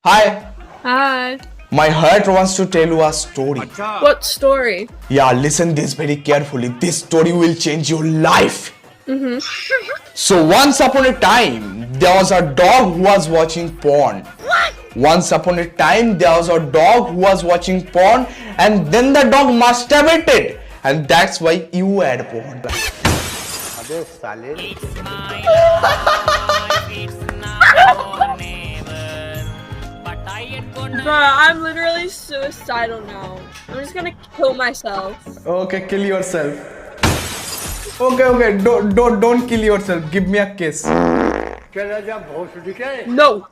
Hi. Hi. My heart wants to tell you a story. What story? Yeah, listen this very carefully. This story will change your life. So once upon a time, there was a dog who was watching porn. What? Once upon a time, there was a dog who was watching porn, and then the dog masturbated, and that's why you had porn. Bruh, I'm literally suicidal now. I'm just gonna kill myself. Okay, kill yourself. Okay, don't kill yourself. Give me a kiss. No.